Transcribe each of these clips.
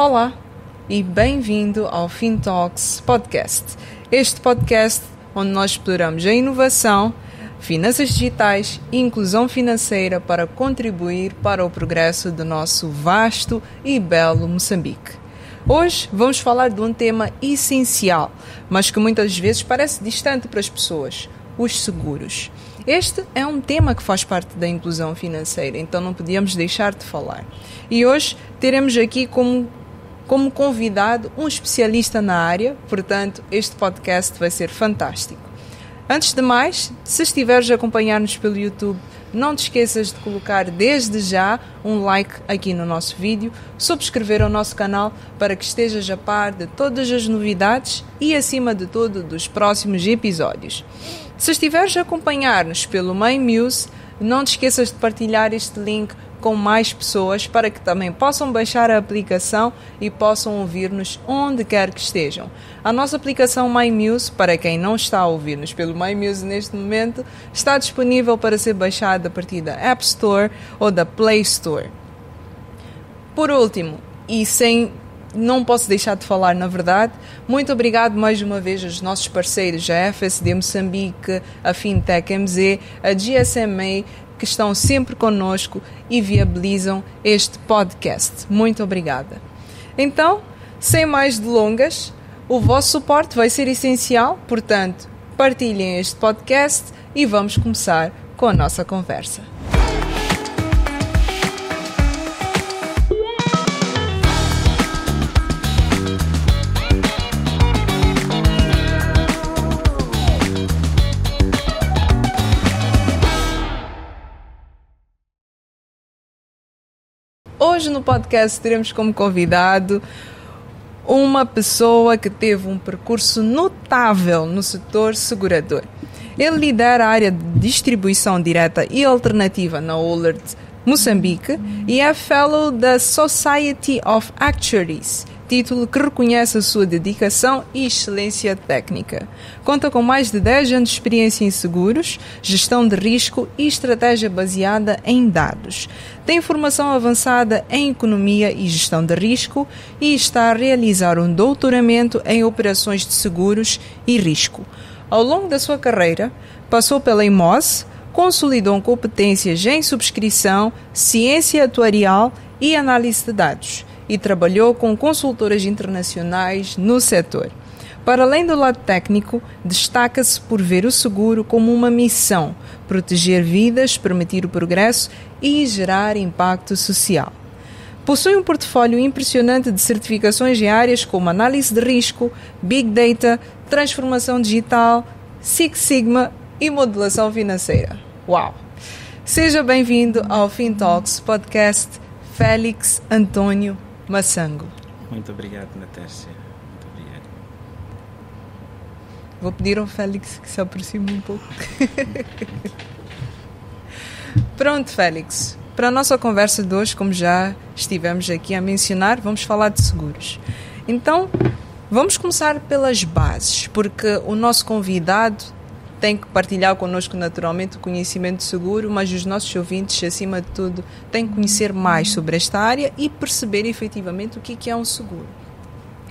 Olá e bem-vindo ao FinTalks Podcast. Este podcast onde nós exploramos a inovação, finanças digitais e inclusão financeira para contribuir para o progresso do nosso vasto e belo Moçambique. Hoje vamos falar de um tema essencial, mas que muitas vezes parece distante para as pessoas: os seguros. Este é um tema que faz parte da inclusão financeira, então não podíamos deixar de falar. E hoje teremos aqui como convidado um especialista na área, portanto este podcast vai ser fantástico. Antes de mais, se estiveres a acompanhar-nos pelo YouTube, não te esqueças de colocar desde já um like aqui no nosso vídeo, subscrever ao nosso canal para que estejas a par de todas as novidades e, acima de tudo, dos próximos episódios. Se estiveres a acompanhar-nos pelo MyMuse, não te esqueças de partilhar este link com mais pessoas para que também possam baixar a aplicação e possam ouvir-nos onde quer que estejam. A nossa aplicação MyMuse, para quem não está a ouvir-nos pelo MyMuse neste momento, está disponível para ser baixada a partir da App Store ou da Play Store. Por último, não posso deixar de falar, na verdade, muito obrigado mais uma vez aos nossos parceiros, a FSD Moçambique, a Fintech MZ, a GSMA, que estão sempre connosco e viabilizam este podcast. Muito obrigada. Então, sem mais delongas, o vosso suporte vai ser essencial, portanto, partilhem este podcast e vamos começar com a nossa conversa. Hoje no podcast teremos como convidado uma pessoa que teve um percurso notável no setor segurador. Ele lidera a área de distribuição direta e alternativa na Woolworth Moçambique e é Fellow da Society of Actuaries, título que reconhece a sua dedicação e excelência técnica. Conta com mais de 10 anos de experiência em seguros, gestão de risco e estratégia baseada em dados. Tem formação avançada em economia e gestão de risco e está a realizar um doutoramento em operações de seguros e risco. Ao longo da sua carreira, passou pela IMOS, consolidou competências em subscrição, ciência atuarial e análise de dados, e trabalhou com consultoras internacionais no setor. Para além do lado técnico, destaca-se por ver o seguro como uma missão: proteger vidas, permitir o progresso e gerar impacto social. Possui um portfólio impressionante de certificações em áreas como análise de risco, Big Data, transformação digital, Six Sigma e modelação financeira. Uau! Seja bem-vindo ao FinTalks Podcast, Félix Antônio Massango. Muito obrigado, Natércia. Muito obrigado. Vou pedir ao Félix que se aproxime um pouco. Pronto, Félix. Para a nossa conversa de hoje, como já estivemos aqui a mencionar, vamos falar de seguros. Então, vamos começar pelas bases, porque o nosso convidado tem que partilhar connosco naturalmente o conhecimento de seguro, mas os nossos ouvintes, acima de tudo, têm que conhecer mais sobre esta área e perceber efetivamente o que é um seguro.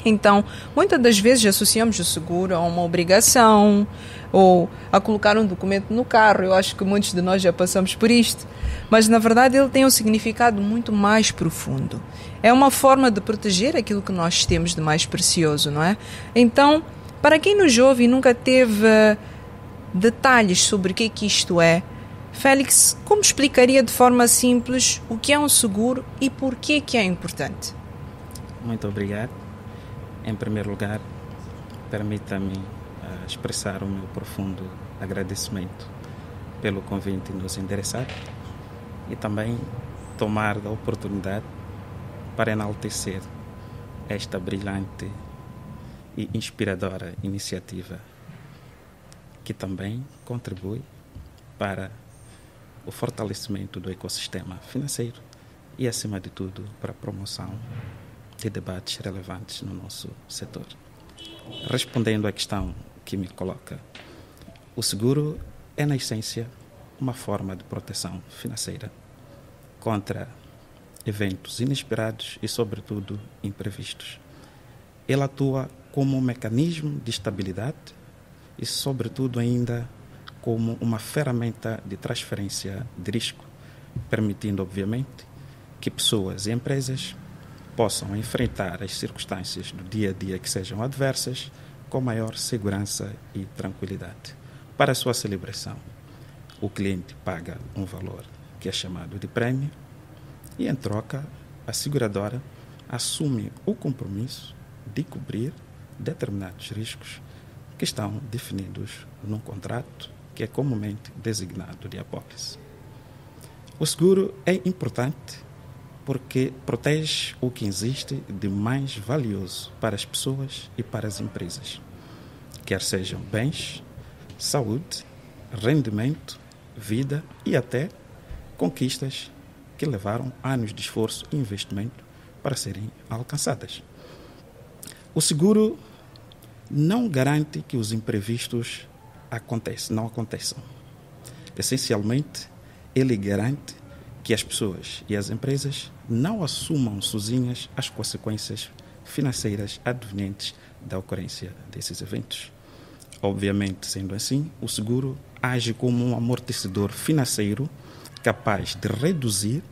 Então, muitas das vezes associamos o seguro a uma obrigação ou a colocar um documento no carro. Eu acho que muitos de nós já passamos por isto. Mas, na verdade, ele tem um significado muito mais profundo. É uma forma de proteger aquilo que nós temos de mais precioso, não é? Então, para quem nos ouve e nunca teve detalhes sobre o que isto é, Félix, como explicaria de forma simples o que é um seguro e por que é importante? Muito obrigado. Em primeiro lugar, permita-me expressar o meu profundo agradecimento pelo convite nos endereçar e também tomar da oportunidade para enaltecer esta brilhante e inspiradora iniciativa que também contribui para o fortalecimento do ecossistema financeiro e, acima de tudo, para a promoção de debates relevantes no nosso setor. Respondendo à questão que me coloca, o seguro é, na essência, uma forma de proteção financeira contra eventos inesperados e, sobretudo, imprevistos. Ele atua como um mecanismo de estabilidade e, sobretudo, ainda como uma ferramenta de transferência de risco, permitindo, obviamente, que pessoas e empresas possam enfrentar as circunstâncias do dia a dia que sejam adversas com maior segurança e tranquilidade. Para a sua celebração, o cliente paga um valor que é chamado de prémio e, em troca, a seguradora assume o compromisso de cobrir determinados riscos que estão definidos num contrato que é comumente designado de apólice. O seguro é importante porque protege o que existe de mais valioso para as pessoas e para as empresas, quer sejam bens, saúde, rendimento, vida e até conquistas que levaram anos de esforço e investimento para serem alcançadas. O seguro não garante que os imprevistos não aconteçam. Essencialmente, ele garante que as pessoas e as empresas não assumam sozinhas as consequências financeiras advenientes da ocorrência desses eventos. Obviamente, sendo assim, o seguro age como um amortecedor financeiro capaz de reduzir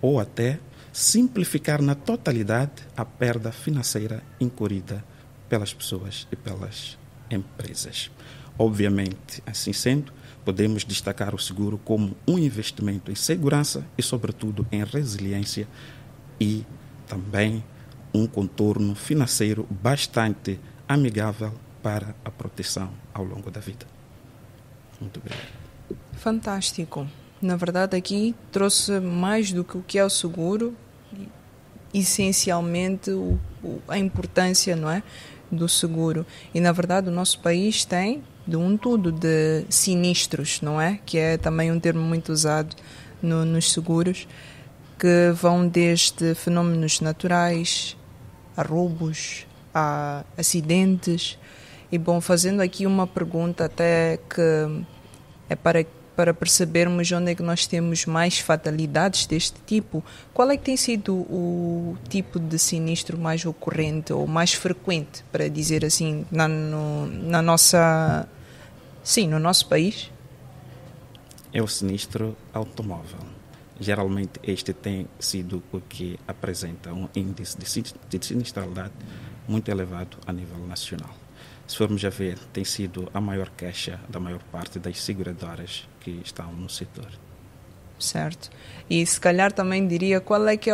ou até simplificar na totalidade a perda financeira incorrida pelas pessoas e pelas empresas. Obviamente, assim sendo, podemos destacar o seguro como um investimento em segurança e, sobretudo, em resiliência e também um contorno financeiro bastante amigável para a proteção ao longo da vida. Muito obrigado. Fantástico. Na verdade, aqui trouxe mais do que o que é o seguro, essencialmente a importância, não é, do seguro. E, na verdade, o nosso país tem de um tudo de sinistros, não é? Que é também um termo muito usado nos seguros, que vão desde fenómenos naturais, a roubos, a acidentes. E, bom, fazendo aqui uma pergunta até que é para percebermos onde é que nós temos mais fatalidades deste tipo, qual é que tem sido o tipo de sinistro mais ocorrente ou mais frequente, para dizer assim, no nosso país? É o sinistro automóvel. Geralmente este tem sido o que apresenta um índice de sinistralidade muito elevado a nível nacional. Se formos a ver, tem sido a maior queixa da maior parte das seguradoras que estão no setor. Certo. E se calhar também diria qual é que é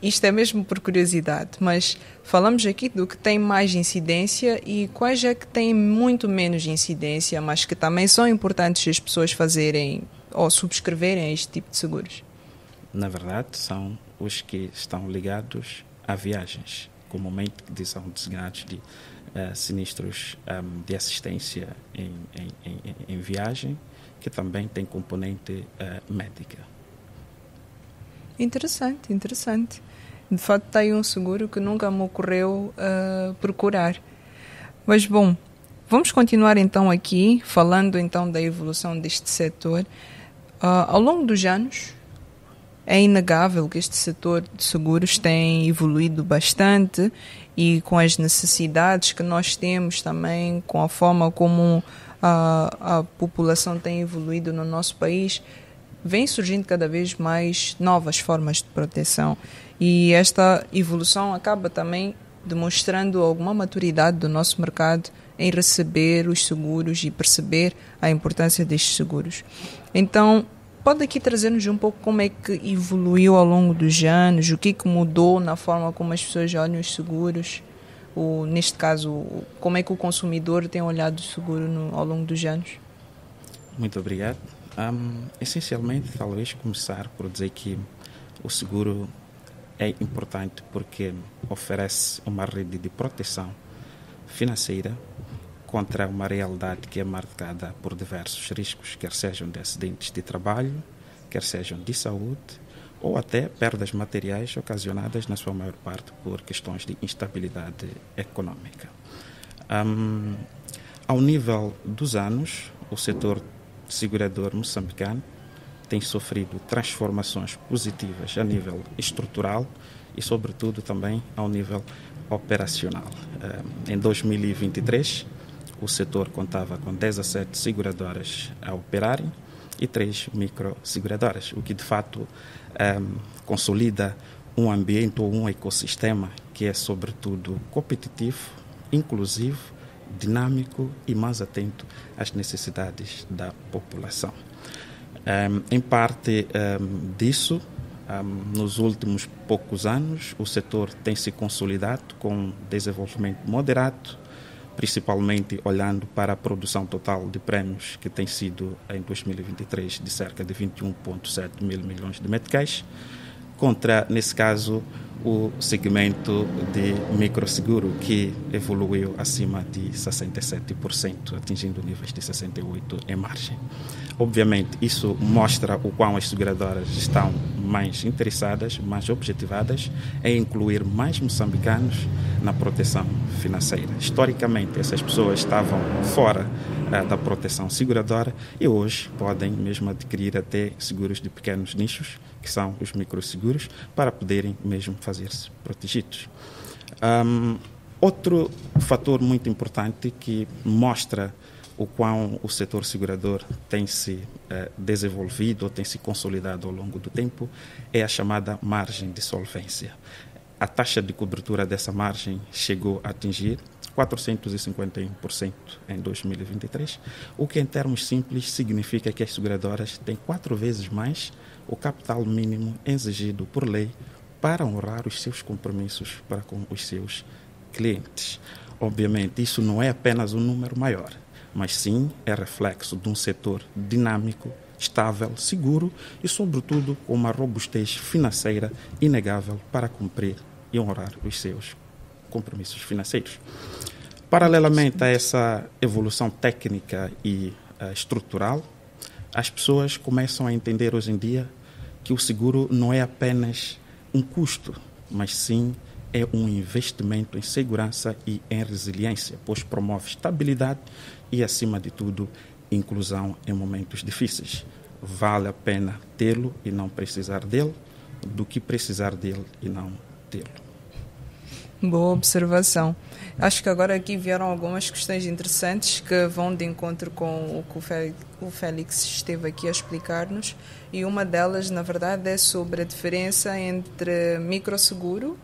isto é mesmo por curiosidade, mas falamos aqui do que tem mais incidência e quais é que têm muito menos incidência, mas que também são importantes as pessoas fazerem ou subscreverem este tipo de seguros? Na verdade, são os que estão ligados a viagens, comumente são designados de sinistros de assistência em viagem, que também tem componente médica. Interessante. De facto, está aí um seguro que nunca me ocorreu procurar. Mas, bom, vamos continuar então aqui, falando então da evolução deste setor. Ao longo dos anos, é inegável que este setor de seguros tem evoluído bastante e com as necessidades que nós temos também, com a forma como a população tem evoluído no nosso país, vem surgindo cada vez mais novas formas de proteção. E esta evolução acaba também demonstrando alguma maturidade do nosso mercado em receber os seguros e perceber a importância destes seguros. Então, pode aqui trazer-nos um pouco como é que evoluiu ao longo dos anos, o que mudou na forma como as pessoas olham os seguros, neste caso, como é que o consumidor tem olhado o seguro ao longo dos anos? Muito obrigado. Essencialmente, talvez começar por dizer que o seguro é importante porque oferece uma rede de proteção financeira contra uma realidade que é marcada por diversos riscos, quer sejam de acidentes de trabalho, quer sejam de saúde ou até perdas materiais ocasionadas, na sua maior parte, por questões de instabilidade econômica. Ao nível dos anos, o setor segurador moçambicano tem sofrido transformações positivas a nível estrutural e, sobretudo, também ao nível operacional. Em 2023, o setor contava com 17 seguradoras a operarem e 3 microseguradoras, o que de fato consolida um ambiente ou um ecossistema que é sobretudo competitivo, inclusivo, dinâmico e mais atento às necessidades da população. Em parte disso, nos últimos poucos anos, o setor tem se consolidado com um desenvolvimento moderado, principalmente olhando para a produção total de prémios, que tem sido, em 2023, de cerca de 21,7 mil milhões de meticais, contra, nesse caso, o segmento de microseguro, que evoluiu acima de 67%, atingindo níveis de 68% em margem. Obviamente, isso mostra o quão as seguradoras estão mais interessadas, mais objetivadas em incluir mais moçambicanos na proteção financeira. Historicamente, essas pessoas estavam fora da proteção seguradora e hoje podem mesmo adquirir até seguros de pequenos nichos, que são os microseguros, para poderem mesmo fazer-se protegidos. Outro fator muito importante que mostra o quão o setor segurador tem se desenvolvido ou tem se consolidado ao longo do tempo é a chamada margem de solvência. A taxa de cobertura dessa margem chegou a atingir 451% em 2023, o que em termos simples significa que as seguradoras têm 4 vezes mais o capital mínimo exigido por lei para honrar os seus compromissos para com os seus clientes. Obviamente, isso não é apenas um número maior, mas sim é reflexo de um setor dinâmico, estável, seguro e, sobretudo, com uma robustez financeira inegável para cumprir e honrar os seus compromissos financeiros. Paralelamente a essa evolução técnica e estrutural, as pessoas começam a entender hoje em dia que o seguro não é apenas um custo, mas sim é um investimento em segurança e em resiliência, pois promove estabilidade e, acima de tudo, inclusão em momentos difíceis. Vale a pena tê-lo e não precisar dele, do que precisar dele e não tê-lo. Boa observação. Acho que agora aqui vieram algumas questões interessantes que vão de encontro com o que o Félix esteve aqui a explicar-nos, e uma delas, na verdade, é sobre a diferença entre microseguro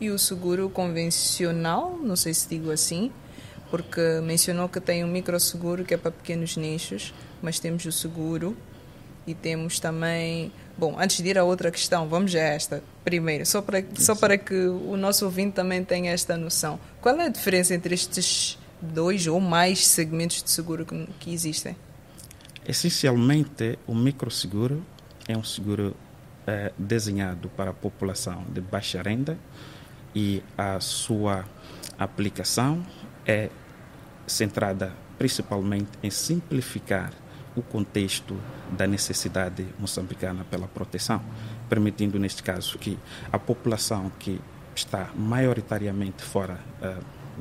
e o seguro convencional, não sei se digo assim, porque mencionou que tem um microseguro que é para pequenos nichos, mas temos o seguro e temos também... Bom, antes de ir a outra questão, vamos a esta primeiro, só para que o nosso ouvinte também tenha esta noção. Qual é a diferença entre estes 2 ou mais segmentos de seguro que existem? Essencialmente, o microseguro é um seguro desenhado para a população de baixa renda e a sua aplicação é centrada principalmente em simplificar o contexto da necessidade moçambicana pela proteção, permitindo, neste caso, que a população que está maioritariamente fora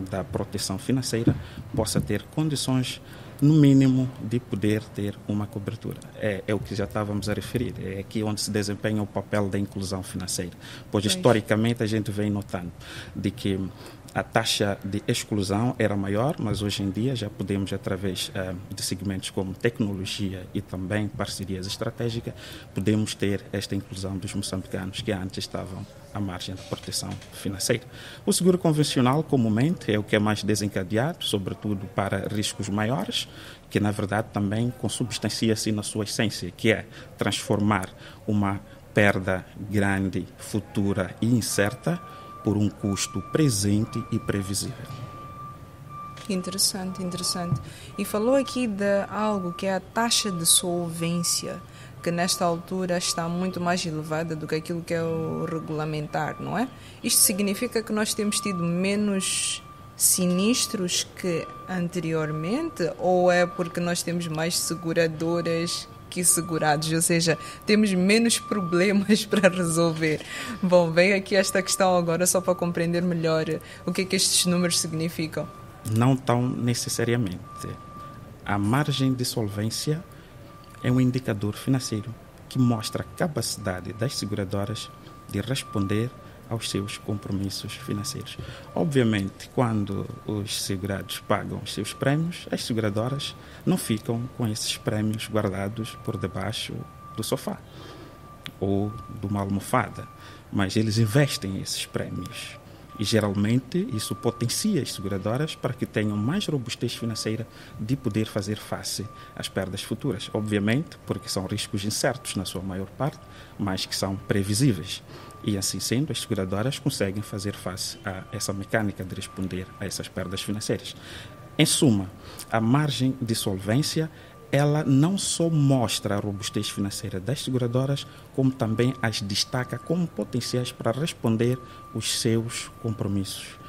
da proteção financeira possa ter condições, no mínimo, de poder ter uma cobertura. É o que já estávamos a referir, é aqui onde se desempenha o papel da inclusão financeira, pois historicamente a gente vem notando de que a taxa de exclusão era maior, mas hoje em dia já podemos, através de segmentos como tecnologia e também parcerias estratégicas, podemos ter esta inclusão dos moçambicanos que antes estavam à margem da proteção financeira. O seguro convencional, comumente, é o que é mais desencadeado, sobretudo para riscos maiores, que na verdade também consubstancia-se na sua essência, que é transformar uma perda grande, futura e incerta por um custo presente e previsível. Interessante. E falou aqui de algo que é a taxa de solvência, que nesta altura está muito mais elevada do que aquilo que é o regulamentar, não é? Isto significa que nós temos tido menos sinistros que anteriormente, ou é porque nós temos mais seguradoras que segurados, ou seja, temos menos problemas para resolver? Bom, vem aqui esta questão agora só para compreender melhor o que é que estes números significam. Não tão necessariamente. A margem de solvência é um indicador financeiro que mostra a capacidade das seguradoras de responder aos seus compromissos financeiros. Obviamente, quando os segurados pagam os seus prémios, as seguradoras não ficam com esses prémios guardados por debaixo do sofá ou de uma almofada, mas eles investem esses prémios. E, geralmente, isso potencia as seguradoras para que tenham mais robustez financeira de poder fazer face às perdas futuras. Obviamente, porque são riscos incertos na sua maior parte, mas que são previsíveis. E, assim sendo, as seguradoras conseguem fazer face a essa mecânica de responder a essas perdas financeiras. Em suma, a margem de solvência, ela não só mostra a robustez financeira das seguradoras, como também as destaca como potenciais para responder os seus compromissos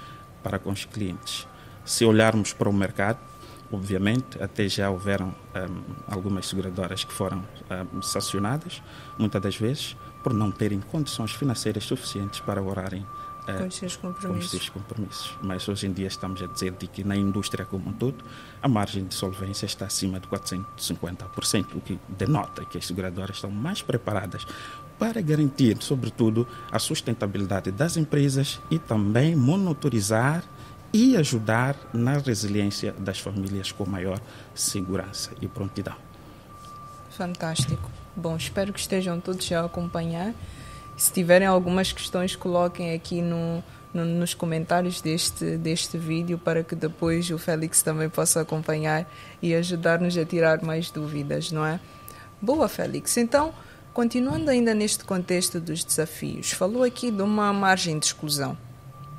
para com os clientes. Se olharmos para o mercado, obviamente, até já houveram algumas seguradoras que foram sancionadas, muitas das vezes, por não terem condições financeiras suficientes para honrarem com os seus compromissos. Mas hoje em dia estamos a dizer de que na indústria como um todo a margem de solvência está acima de 450%, o que denota que as seguradoras estão mais preparadas para garantir, sobretudo, a sustentabilidade das empresas e também monitorizar e ajudar na resiliência das famílias com maior segurança e prontidão. Fantástico. Bom, espero que estejam todos a acompanhar. Se tiverem algumas questões, coloquem aqui nos comentários deste vídeo para que depois o Félix também possa acompanhar e ajudar-nos a tirar mais dúvidas, não é? Boa, Félix. Então, continuando ainda neste contexto dos desafios, falou aqui de uma margem de exclusão,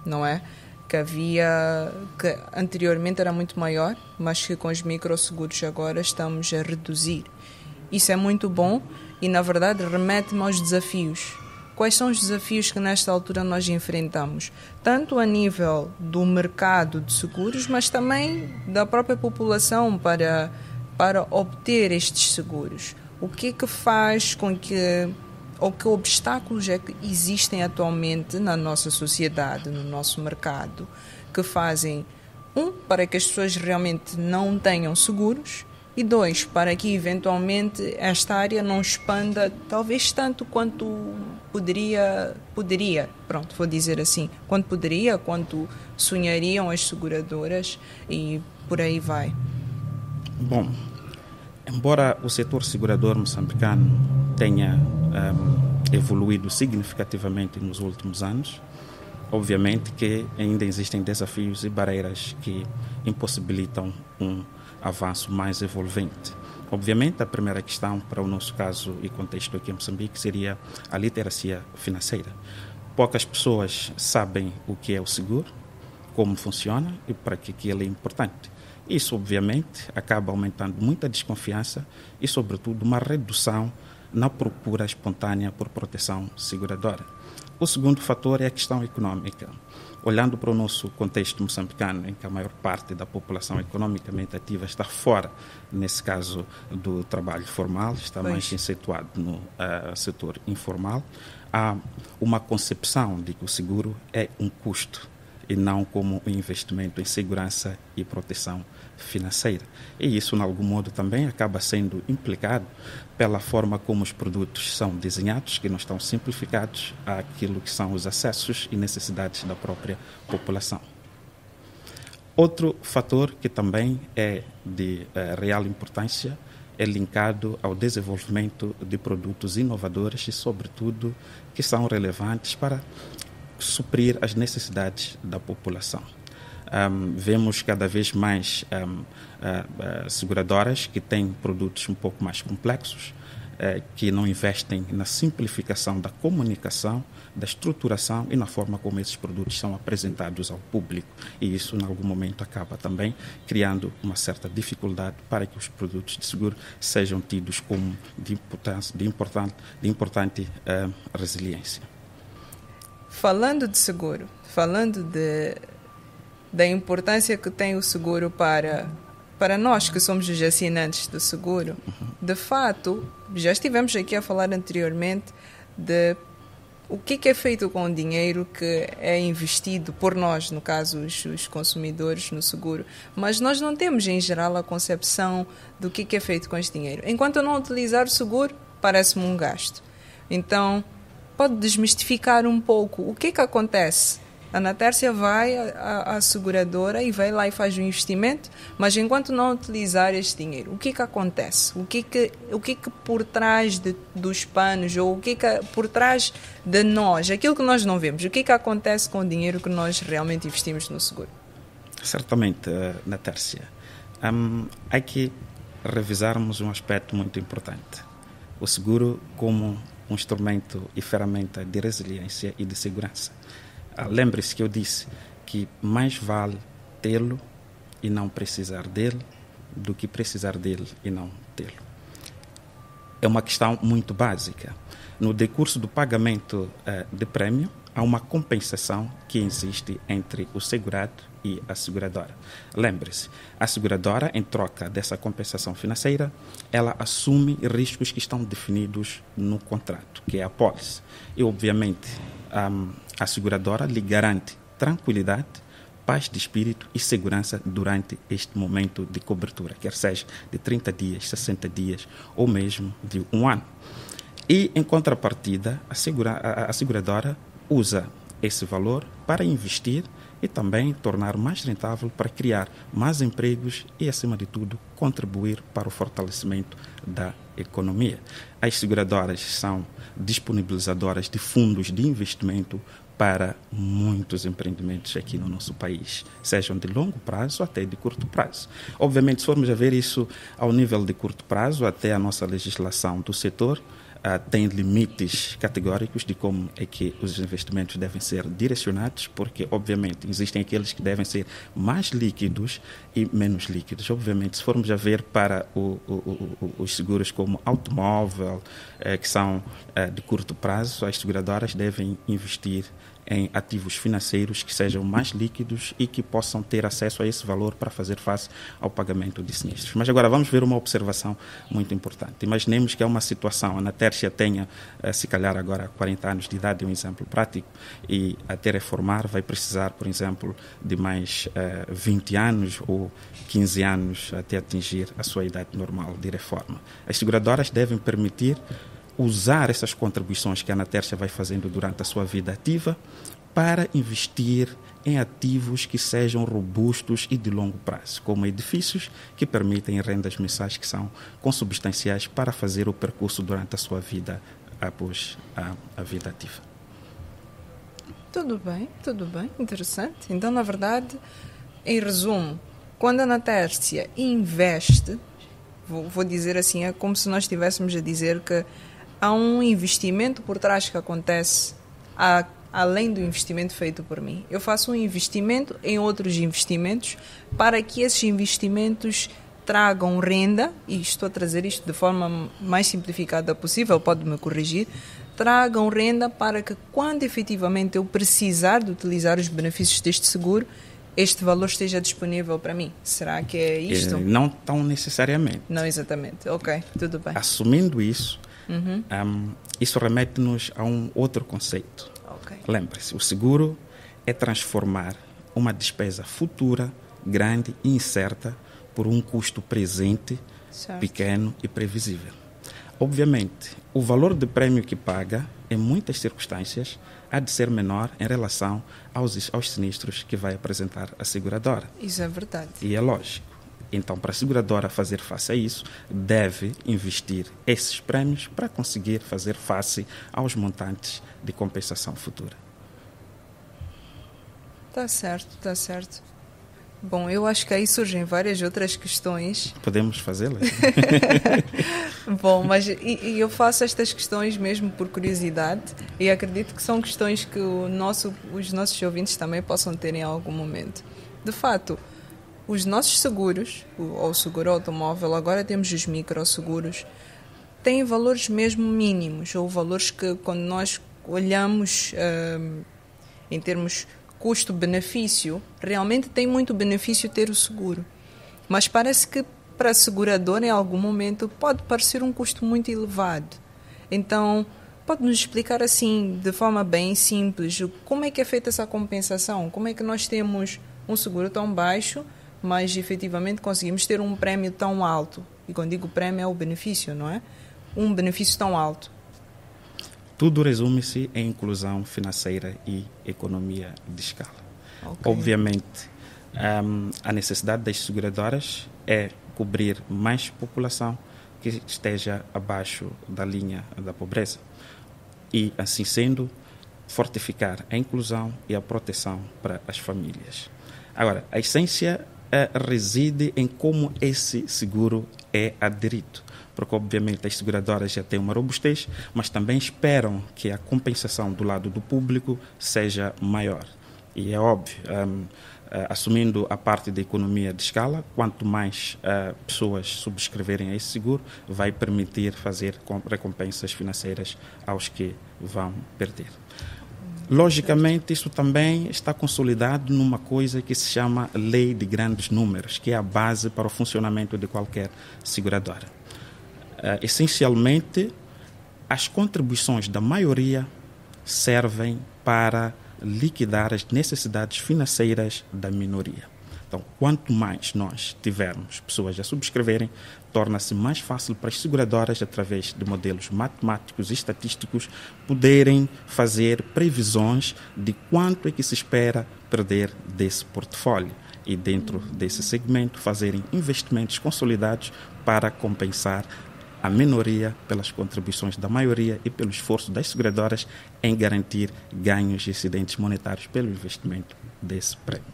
não é? Que anteriormente era muito maior, mas que com os microseguros agora estamos a reduzir. Isso é muito bom e, na verdade, remete-me aos desafios. Quais são os desafios que nesta altura nós enfrentamos? Tanto a nível do mercado de seguros, mas também da própria população para obter estes seguros. O que é que faz com que, ou que obstáculos é que existem atualmente na nossa sociedade, no nosso mercado, que fazem, para que as pessoas realmente não tenham seguros, e 2, para que eventualmente esta área não expanda talvez tanto quanto poderia, pronto, vou dizer assim, quanto sonhariam as seguradoras e por aí vai. Bom, embora o setor segurador moçambicano tenha evoluído significativamente nos últimos anos, obviamente que ainda existem desafios e barreiras que impossibilitam um avanço mais envolvente. Obviamente, a primeira questão para o nosso caso e contexto aqui em Moçambique seria a literacia financeira. Poucas pessoas sabem o que é o seguro, como funciona e para que ele é importante. Isso, obviamente, acaba aumentando muita desconfiança e, sobretudo, uma redução na procura espontânea por proteção seguradora. O segundo fator é a questão econômica. Olhando para o nosso contexto moçambicano, em que a maior parte da população economicamente ativa está fora, nesse caso, do trabalho formal, está mais situado no setor informal, há uma concepção de que o seguro é um custo e não como um investimento em segurança e proteção financeira. E isso, de algum modo, também acaba sendo implicado pela forma como os produtos são desenhados, que não estão simplificados àquilo que são os acessos e necessidades da própria população. Outro fator que também é de real importância é linkado ao desenvolvimento de produtos inovadores e, sobretudo, que são relevantes para suprir as necessidades da população. Vemos cada vez mais seguradoras que têm produtos um pouco mais complexos, que não investem na simplificação da comunicação, da estruturação e na forma como esses produtos são apresentados ao público. E isso, em algum momento, acaba também criando uma certa dificuldade para que os produtos de seguro sejam tidos como de importante resiliência. Falando de seguro, falando da importância que tem o seguro para nós que somos os assinantes do seguro, de fato, já estivemos aqui a falar anteriormente de o que é feito com o dinheiro que é investido por nós, no caso os consumidores no seguro, mas nós não temos em geral a concepção do que é feito com este dinheiro. Enquanto eu não utilizar o seguro, parece-me um gasto. Então, pode desmistificar um pouco o que é que acontece. A Natércia vai à seguradora e vai lá e faz o investimento, mas enquanto não utilizar este dinheiro, o que é que acontece? O que é que por trás dos panos, ou o que é que por trás de nós, aquilo que nós não vemos, o que é que acontece com o dinheiro que nós realmente investimos no seguro? Certamente, Natércia. Há que revisarmos um aspecto muito importante. O seguro como um instrumento e ferramenta de resiliência e de segurança. Lembre-se que eu disse que mais vale tê-lo e não precisar dele do que precisar dele e não tê-lo. É uma questão muito básica. No decurso do pagamento de prêmio, há uma compensação que existe entre o segurado e a seguradora. Lembre-se, a seguradora, em troca dessa compensação financeira, ela assume riscos que estão definidos no contrato, que é a pólice. E, obviamente, a seguradora lhe garante tranquilidade, paz de espírito e segurança durante este momento de cobertura, quer seja de 30 dias, 60 dias ou mesmo de um ano. E, em contrapartida, a seguradora usa esse valor para investir e também tornar mais rentável para criar mais empregos e, acima de tudo, contribuir para o fortalecimento da economia. As seguradoras são disponibilizadoras de fundos de investimento para muitos empreendimentos aqui no nosso país, sejam de longo prazo até de curto prazo. Obviamente, se formos a ver isso ao nível de curto prazo, até a nossa legislação do setor tem limites categóricos de como é que os investimentos devem ser direcionados, porque, obviamente, existem aqueles que devem ser mais líquidos e menos líquidos. Obviamente, se formos a ver para os seguros como automóvel, que são de curto prazo, as seguradoras devem investir em ativos financeiros que sejam mais líquidos e que possam ter acesso a esse valor para fazer face ao pagamento de sinistros. Mas agora vamos ver uma observação muito importante. Imaginemos que é uma situação, a Natércia tenha, se calhar agora 40 anos de idade, um exemplo prático, e até reformar vai precisar, por exemplo, de mais 20 anos ou 15 anos até atingir a sua idade normal de reforma. As seguradoras devem permitir usar essas contribuições que a Natércia vai fazendo durante a sua vida ativa para investir em ativos que sejam robustos e de longo prazo, como edifícios que permitem rendas mensais que são consubstanciais para fazer o percurso durante a sua vida após a vida ativa. Tudo bem, interessante. Então, na verdade, em resumo, quando a Natércia investe, vou dizer assim, é como se nós estivéssemos a dizer que há um investimento por trás que acontece além do investimento feito por mim. Eu faço um investimento em outros investimentos para que esses investimentos tragam renda, e estou a trazer isto de forma mais simplificada possível, pode-me corrigir, tragam renda para que quando efetivamente eu precisar de utilizar os benefícios deste seguro, este valor esteja disponível para mim. Será que é isto? Não tão necessariamente. Não exatamente. Ok, tudo bem. Assumindo isso, isso remete-nos a um outro conceito. Okay. Lembre-se, o seguro é transformar uma despesa futura, grande e incerta por um custo presente, certo, pequeno e previsível. Obviamente, o valor de prêmio que paga, em muitas circunstâncias, há de ser menor em relação aos sinistros que vai apresentar a seguradora. Isso é verdade. E é lógico. Então, para a seguradora fazer face a isso, deve investir esses prémios para conseguir fazer face aos montantes de compensação futura. Está certo. Bom, eu acho que aí surgem várias outras questões. Podemos fazê-las? Bom, mas eu faço estas questões mesmo por curiosidade e acredito que são questões que os nossos ouvintes também possam ter em algum momento. De fato, os nossos seguros, o seguro automóvel, agora temos os microseguros, têm valores mesmo mínimos, ou valores que, quando nós olhamos em termos custo-benefício, realmente tem muito benefício ter o seguro. Mas parece que para a seguradora, em algum momento, pode parecer um custo muito elevado. Então, pode-nos explicar assim, de forma bem simples, como é que é feita essa compensação? Como é que nós temos um seguro tão baixo, mas efetivamente conseguimos ter um prémio tão alto? E quando digo prémio é o benefício, não é? um benefício tão alto? Tudo resume-se em inclusão financeira e economia de escala. Okay. Obviamente, a necessidade das seguradoras é cobrir mais população que esteja abaixo da linha da pobreza e, assim sendo, fortificar a inclusão e a proteção para as famílias. Agora, a essência reside em como esse seguro é aderido, porque obviamente as seguradoras já têm uma robustez, mas também esperam que a compensação do lado do público seja maior. E é óbvio, assumindo a parte da economia de escala, quanto mais pessoas subscreverem esse seguro, vai permitir fazer recompensas financeiras aos que vão perder. Logicamente, isso também está consolidado numa coisa que se chama Lei de Grandes Números, que é a base para o funcionamento de qualquer seguradora. Essencialmente, as contribuições da maioria servem para liquidar as necessidades financeiras da minoria. Então, quanto mais nós tivermos pessoas a subscreverem, torna-se mais fácil para as seguradoras, através de modelos matemáticos e estatísticos, poderem fazer previsões de quanto é que se espera perder desse portfólio e, dentro desse segmento, fazerem investimentos consolidados para compensar a minoria pelas contribuições da maioria e pelo esforço das seguradoras em garantir ganhos e excedentes monetários pelo investimento desse prémio.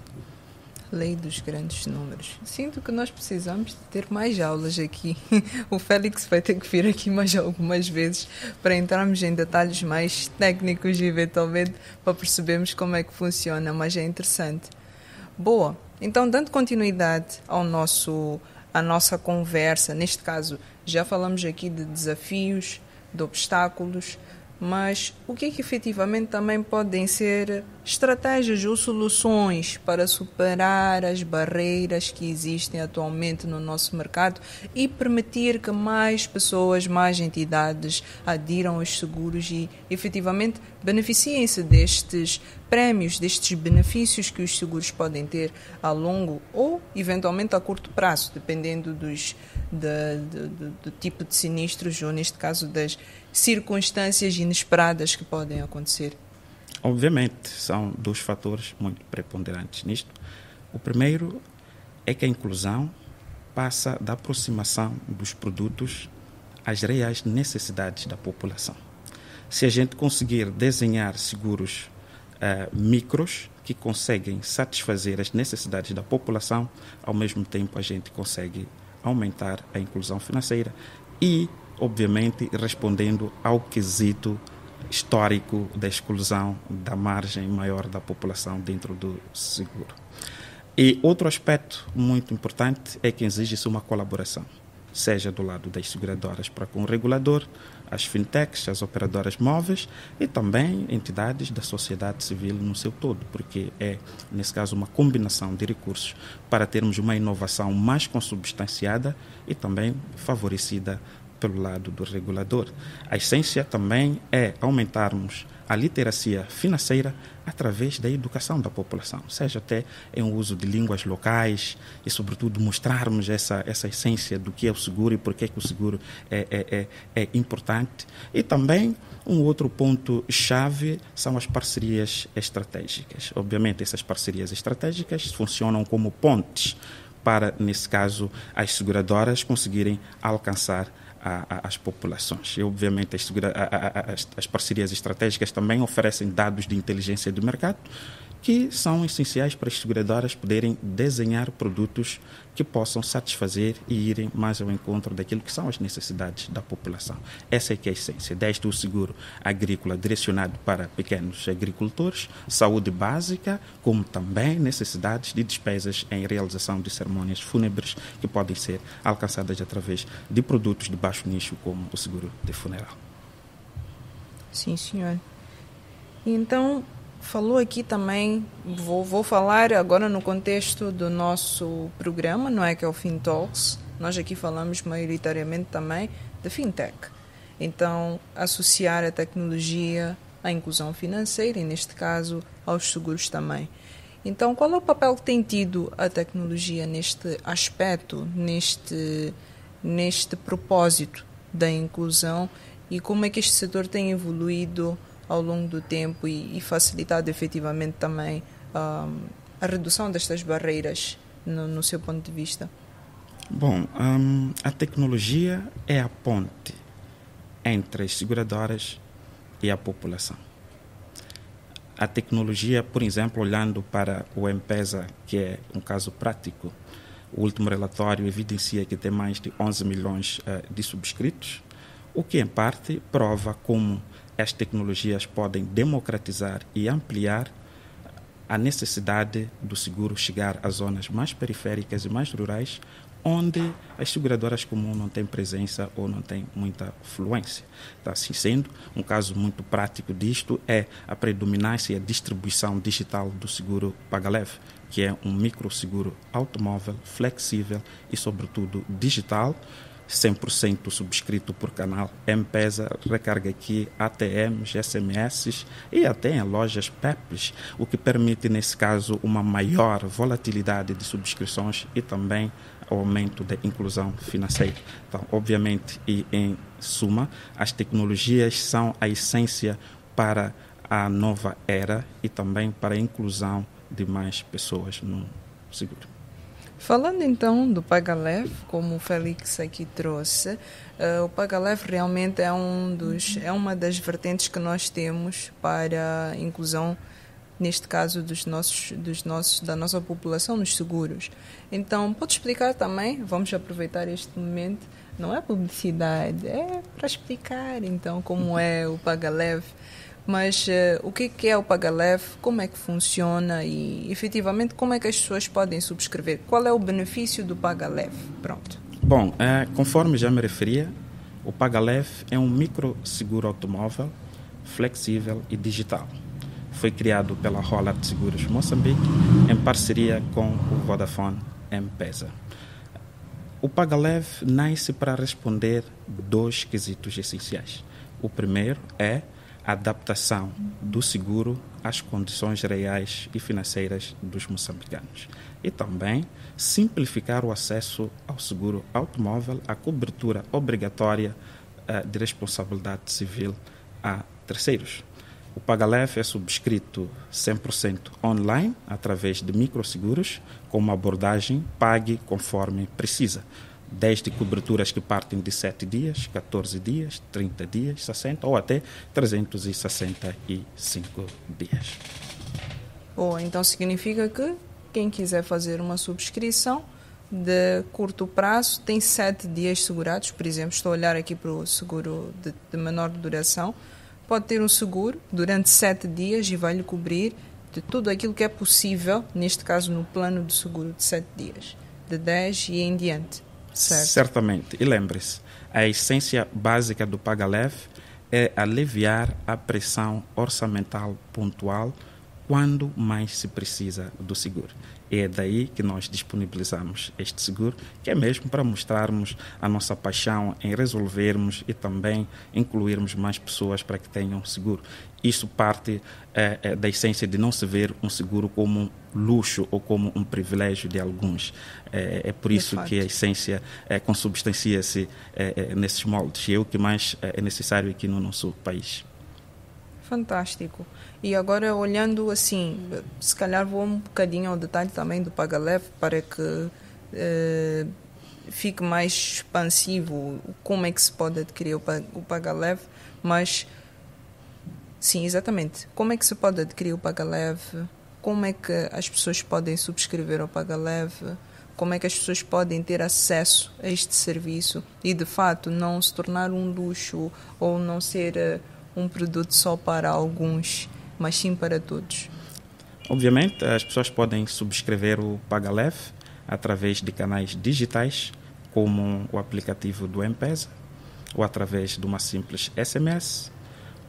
Lei dos grandes números. Sinto que nós precisamos de ter mais aulas aqui. O Félix vai ter que vir aqui mais algumas vezes para entrarmos em detalhes mais técnicos e eventualmente para percebermos como é que funciona, mas é interessante. Boa. Então, dando continuidade à nossa conversa, neste caso, já falamos aqui de desafios, de obstáculos, mas o que é que efetivamente também podem ser estratégias ou soluções para superar as barreiras que existem atualmente no nosso mercado e permitir que mais pessoas, mais entidades adiram aos seguros e efetivamente beneficiem-se destes prémios, destes benefícios que os seguros podem ter a longo ou eventualmente a curto prazo, dependendo do tipo de sinistros ou, neste caso, das circunstâncias inesperadas que podem acontecer? Obviamente, são dois fatores muito preponderantes nisto. O primeiro é que a inclusão passa da aproximação dos produtos às reais necessidades da população. Se a gente conseguir desenhar seguros micros que conseguem satisfazer as necessidades da população, ao mesmo tempo a gente consegue aumentar a inclusão financeira e, obviamente, respondendo ao quesito histórico da exclusão da margem maior da população dentro do seguro. E outro aspecto muito importante é que exige-se uma colaboração, seja do lado das seguradoras para com o regulador, as fintechs, as operadoras móveis e também entidades da sociedade civil no seu todo, porque é, nesse caso, uma combinação de recursos para termos uma inovação mais consubstanciada e também favorecida pelo lado do regulador. A essência também é aumentarmos a literacia financeira através da educação da população, seja até em uso de línguas locais e, sobretudo, mostrarmos essa essência do que é o seguro e por que o seguro é importante. E também um outro ponto-chave são as parcerias estratégicas. Obviamente, essas parcerias estratégicas funcionam como pontes para, nesse caso, as seguradoras conseguirem alcançar as populações. E, obviamente, as parcerias estratégicas também oferecem dados de inteligência do mercado que são essenciais para as seguradoras poderem desenhar produtos que possam satisfazer e irem mais ao encontro daquilo que são as necessidades da população. Essa é que é a essência, desde o seguro agrícola direcionado para pequenos agricultores, saúde básica, como também necessidades de despesas em realização de cerimônias fúnebres que podem ser alcançadas através de produtos de baixo nicho, como o seguro de funeral. Sim, senhor. Então, falou aqui também, vou falar agora no contexto do nosso programa, não é, que é o FinTalks. Nós aqui falamos maioritariamente também de fintech. Então, associar a tecnologia à inclusão financeira e, neste caso, aos seguros também. Então, qual é o papel que tem tido a tecnologia neste aspecto, neste propósito da inclusão e como é que este setor tem evoluído ao longo do tempo e facilitado efetivamente também a redução destas barreiras no seu ponto de vista? Bom, a tecnologia é a ponte entre as seguradoras e a população. A tecnologia, por exemplo, olhando para o M-Pesa, que é um caso prático, o último relatório evidencia que tem mais de 11 milhões de subscritos, o que, em parte, prova como as tecnologias podem democratizar e ampliar a necessidade do seguro chegar às zonas mais periféricas e mais rurais, onde as seguradoras comuns não têm presença ou não têm muita fluência. Então, assim sendo, um caso muito prático disto é a predominância e a distribuição digital do seguro PagaLeve, que é um microseguro automóvel, flexível e, sobretudo, digital, 100% subscrito por canal M-Pesa, recarga aqui, ATMs, SMS e até em lojas PEPs, o que permite, nesse caso, uma maior volatilidade de subscrições e também o aumento da inclusão financeira. Então, obviamente, e em suma, as tecnologias são a essência para a nova era e também para a inclusão de mais pessoas no seguro. Falando então do PagaLeve, como o Félix aqui trouxe, o PagaLeve realmente é uma das vertentes que nós temos para a inclusão, neste caso da nossa população nos seguros. Então, pode explicar também, vamos aproveitar este momento, não é publicidade, é para explicar então como é o PagaLeve. Mas o que é o PagaLeve, como é que funciona e, efetivamente, como é que as pessoas podem subscrever? Qual é o benefício do PagaLeve? Pronto. Bom, conforme já me referia, o PagaLeve é um microseguro automóvel, flexível e digital. Foi criado pela Hollard Seguros Moçambique em parceria com o Vodafone M-Pesa. O PagaLeve nasce para responder 2 quesitos essenciais. O primeiro é a adaptação do seguro às condições reais e financeiras dos moçambicanos. E também simplificar o acesso ao seguro automóvel, à cobertura obrigatória de responsabilidade civil a terceiros. O PagaLeve é subscrito 100% online, através de microseguros, com uma abordagem pague conforme precisa. Desde coberturas que partem de 7 dias, 14 dias, 30 dias, 60 ou até 365 dias. Então significa que quem quiser fazer uma subscrição de curto prazo tem 7 dias segurados. Por exemplo, estou a olhar aqui para o seguro de menor duração. Pode ter um seguro durante 7 dias e vai-lhe cobrir de tudo aquilo que é possível, neste caso no plano de seguro de 7 dias, de 10 e em diante. Certo. Certamente. E lembre-se, a essência básica do PagaLeve é aliviar a pressão orçamental pontual quando mais se precisa do seguro. E é daí que nós disponibilizamos este seguro, que é mesmo para mostrarmos a nossa paixão em resolvermos e também incluirmos mais pessoas para que tenham seguro. Isso parte da essência de não se ver um seguro como um luxo ou como um privilégio de alguns. É por isso que a essência consubstancia-se nesses moldes. E é o que mais é necessário aqui no nosso país. Fantástico. E agora, olhando assim, se calhar vou um bocadinho ao detalhe também do PagaLeve para que fique mais expansivo como é que se pode adquirir o PagaLeve, mas sim, exatamente, como é que se pode adquirir o PagaLeve, como é que as pessoas podem subscrever ao PagaLeve, como é que as pessoas podem ter acesso a este serviço e de fato não se tornar um luxo ou não ser um produto só para alguns, mas sim para todos. Obviamente, as pessoas podem subscrever o PagaLeve através de canais digitais, como o aplicativo do M-Pesa, ou através de uma simples SMS,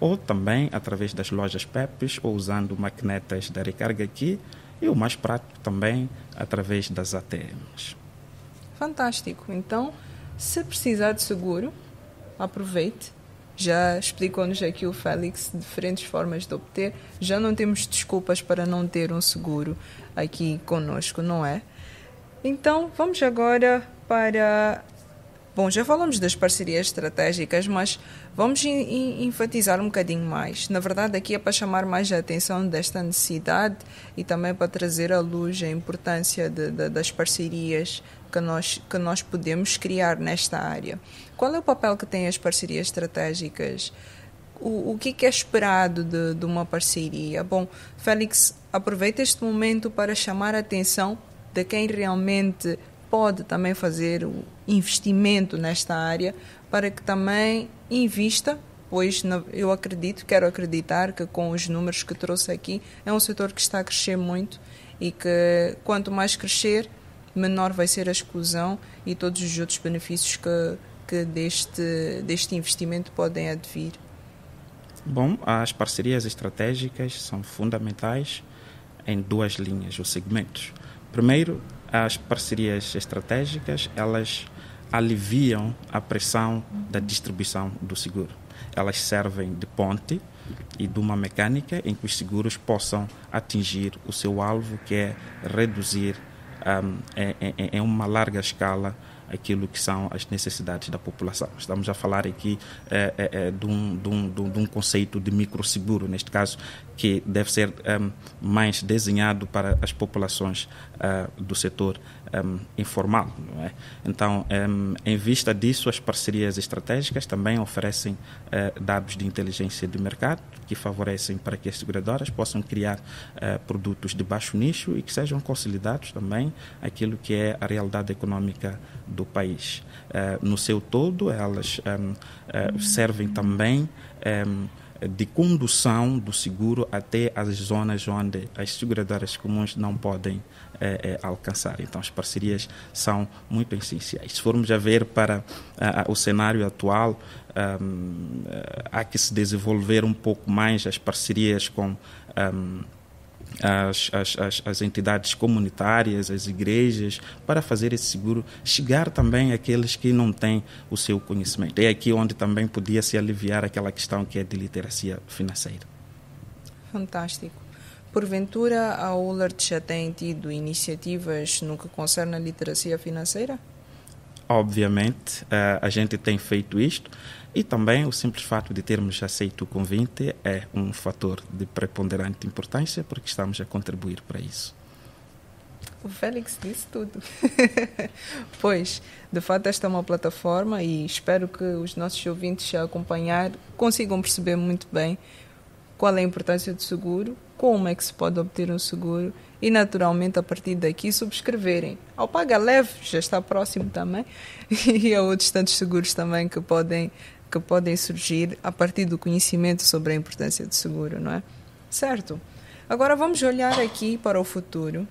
ou também através das lojas PEPs, ou usando maquinetas da recarga aqui, e o mais prático também através das ATMs. Fantástico. Então, se precisar de seguro, aproveite. Já explicou-nos aqui o Félix diferentes formas de obter. Já não temos desculpas para não ter um seguro aqui conosco, não é? Então, vamos agora para Bom, já falamos das parcerias estratégicas, mas vamos enfatizar um bocadinho mais. Na verdade, aqui é para chamar mais a atenção desta necessidade e também para trazer à luz a importância das parcerias que nós podemos criar nesta área. Qual é o papel que têm as parcerias estratégicas? O que é esperado de uma parceria? Bom, Félix, aproveita este momento para chamar a atenção de quem realmente pode também fazer o investimento nesta área para que também invista, pois eu quero acreditar que com os números que trouxe aqui é um setor que está a crescer muito e que quanto mais crescer, menor vai ser a exclusão e todos os outros benefícios que deste investimento podem advir. Bom, as parcerias estratégicas são fundamentais em duas linhas ou segmentos. Primeiro, as parcerias estratégicas, elas aliviam a pressão da distribuição do seguro. Elas servem de ponte e de uma mecânica em que os seguros possam atingir o seu alvo, que é reduzir em uma larga escala aquilo que são as necessidades da população. Estamos a falar aqui de um conceito de microseguro, neste caso, que deve ser mais desenhado para as populações do setor informal. Não é? Então, em vista disso, as parcerias estratégicas também oferecem dados de inteligência de mercado que favorecem para que as seguradoras possam criar produtos de baixo nicho e que sejam consolidados também aquilo que é a realidade econômica do país. No seu todo, elas servem também de condução do seguro até as zonas onde as seguradoras comuns não podem alcançar. Então, as parcerias são muito essenciais. Se formos a ver para o cenário atual, há que se desenvolver um pouco mais as parcerias com as entidades comunitárias, as igrejas, para fazer esse seguro chegar também àqueles que não têm o seu conhecimento. É aqui onde também podia se aliviar aquela questão que é de literacia financeira. Fantástico. Porventura, a Woolert já tem tido iniciativas no que concerne a literacia financeira? Obviamente, a gente tem feito isto e também o simples fato de termos aceito o convite é um fator de preponderante importância porque estamos a contribuir para isso. O Félix disse tudo. Pois, de fato, esta é uma plataforma e espero que os nossos ouvintes a acompanhar consigam perceber muito bem qual é a importância do seguro, como é que se pode obter um seguro e, naturalmente, a partir daqui, subscreverem. Ao Paga Leve, já está próximo também, e há outros tantos seguros também que podem surgir a partir do conhecimento sobre a importância do seguro, não é? Certo. Agora vamos olhar aqui para o futuro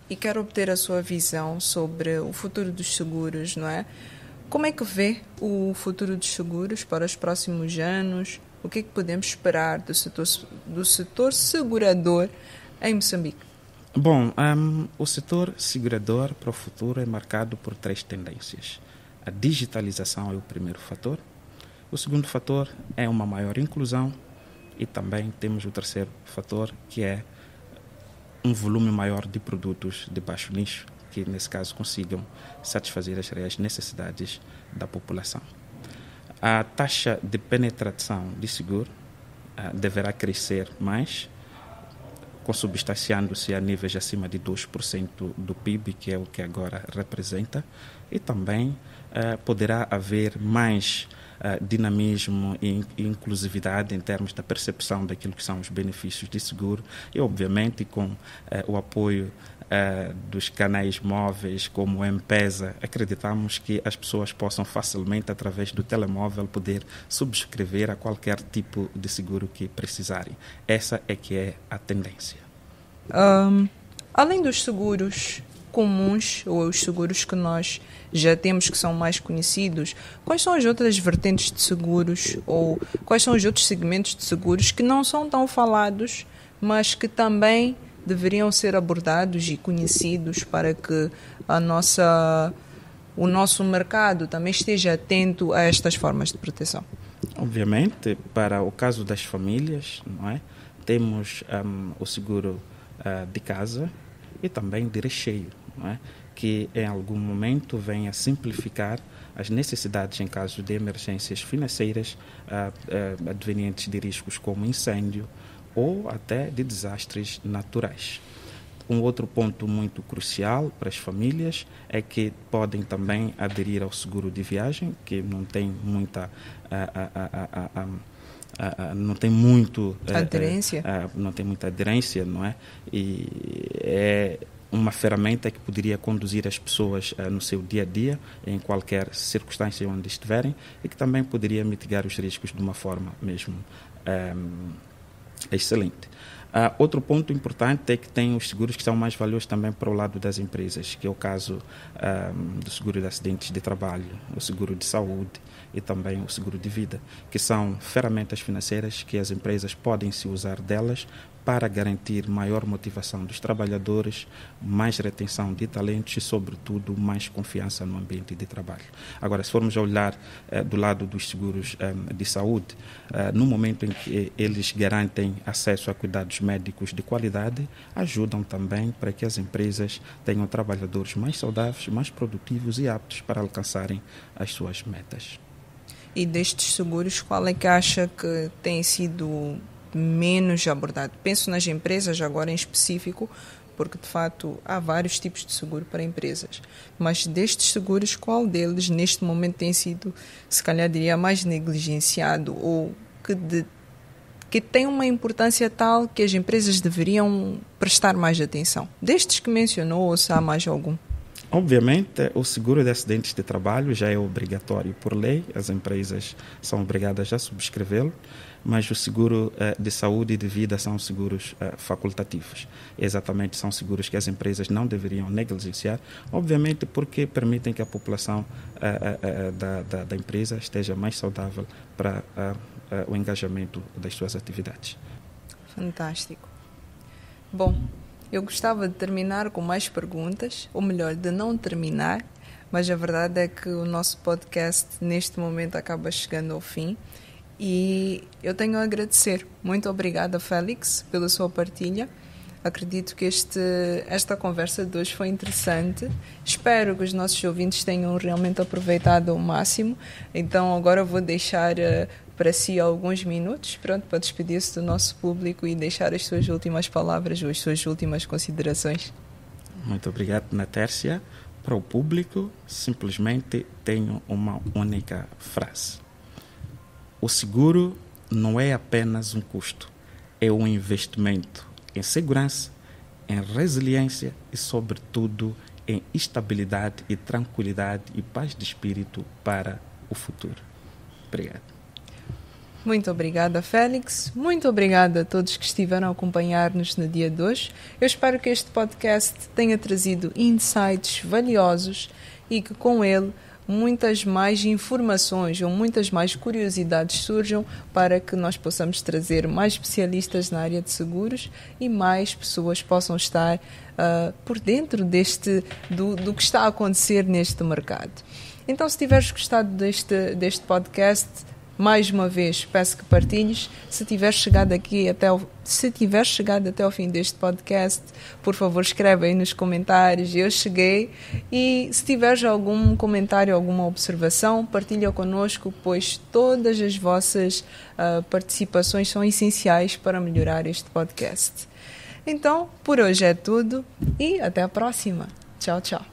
e quero obter a sua visão sobre o futuro dos seguros, não é? Como é que vê o futuro dos seguros para os próximos anos? O que é que podemos esperar do setor segurador em Moçambique? Bom, o setor segurador para o futuro é marcado por 3 tendências. A digitalização é o primeiro fator. O segundo fator é uma maior inclusão e também temos o terceiro fator, que é um volume maior de produtos de baixo nicho, que nesse caso consigam satisfazer as reais necessidades da população. A taxa de penetração de seguro deverá crescer mais, consubstanciando-se a níveis acima de 2% do PIB, que é o que agora representa, e também poderá haver mais dinamismo e inclusividade em termos da percepção daquilo que são os benefícios de seguro e, obviamente, com o apoio dos canais móveis como o M-Pesa, acreditamos que as pessoas possam facilmente, através do telemóvel, poder subscrever a qualquer tipo de seguro que precisarem. Essa é que é a tendência. Além dos seguros comuns ou os seguros que nós já temos que são mais conhecidos, quais são as outras vertentes de seguros ou quais são os outros segmentos de seguros que não são tão falados, mas que também deveriam ser abordados e conhecidos para que o nosso mercado também esteja atento a estas formas de proteção? Obviamente, para o caso das famílias, não é? Temos o seguro de casa e também de recheio, não é? Que em algum momento vem a simplificar as necessidades em caso de emergências financeiras advenientes de riscos como incêndio ou até de desastres naturais. Um outro ponto muito crucial para as famílias é que podem também aderir ao seguro de viagem, que não tem muita aderência, não é? E é uma ferramenta que poderia conduzir as pessoas no seu dia a dia, em qualquer circunstância onde estiverem, e que também poderia mitigar os riscos de uma forma mesmo excelente. Outro ponto importante é que tem os seguros que são mais valiosos também para o lado das empresas, que é o caso do seguro de acidentes de trabalho, o seguro de saúde e também o seguro de vida, que são ferramentas financeiras que as empresas podem se usar delas para garantir maior motivação dos trabalhadores, mais retenção de talentos e, sobretudo, mais confiança no ambiente de trabalho. Agora, se formos olhar do lado dos seguros de saúde, no momento em que eles garantem acesso a cuidados médicos de qualidade, ajudam também para que as empresas tenham trabalhadores mais saudáveis, mais produtivos e aptos para alcançarem as suas metas. E destes seguros, qual é que acha que tem sido menos abordado? Penso nas empresas agora em específico, porque de facto há vários tipos de seguro para empresas, mas destes seguros, qual deles neste momento tem sido, se calhar diria, mais negligenciado ou que tem uma importância tal que as empresas deveriam prestar mais atenção? Destes que mencionou, ou se há mais algum? Obviamente, o seguro de acidentes de trabalho já é obrigatório por lei, as empresas são obrigadas a subscrevê-lo, mas o seguro de saúde e de vida são seguros facultativos. Exatamente, são seguros que as empresas não deveriam negligenciar, obviamente porque permitem que a população da empresa esteja mais saudável para o engajamento das suas atividades. Fantástico. Bom, eu gostava de terminar com mais perguntas, ou melhor, de não terminar, mas a verdade é que o nosso podcast neste momento acaba chegando ao fim e eu tenho a agradecer. Muito obrigada, Félix, pela sua partilha. Acredito que esta conversa de hoje foi interessante. Espero que os nossos ouvintes tenham realmente aproveitado ao máximo. Então agora vou deixar para si alguns minutos, para despedir-se do nosso público e deixar as suas últimas palavras ou as suas últimas considerações. Muito obrigado, Natércia. Para o público, simplesmente tenho uma única frase. O seguro não é apenas um custo, é um investimento em segurança, em resiliência e, sobretudo, em estabilidade e tranquilidade e paz de espírito para o futuro. Obrigado. Muito obrigada, Félix. Muito obrigada a todos que estiveram a acompanhar-nos no dia de hoje. Eu espero que este podcast tenha trazido insights valiosos e que com ele muitas mais informações ou muitas mais curiosidades surjam para que nós possamos trazer mais especialistas na área de seguros e mais pessoas possam estar por dentro do que está a acontecer neste mercado. Então, se tiveres gostado deste podcast, mais uma vez, peço que partilhes. Se tiveres chegado até ao fim deste podcast, por favor, escreve aí nos comentários. Eu cheguei. E se tiveres algum comentário, alguma observação, partilha connosco, pois todas as vossas participações são essenciais para melhorar este podcast. Então, por hoje é tudo e até a próxima. Tchau, tchau.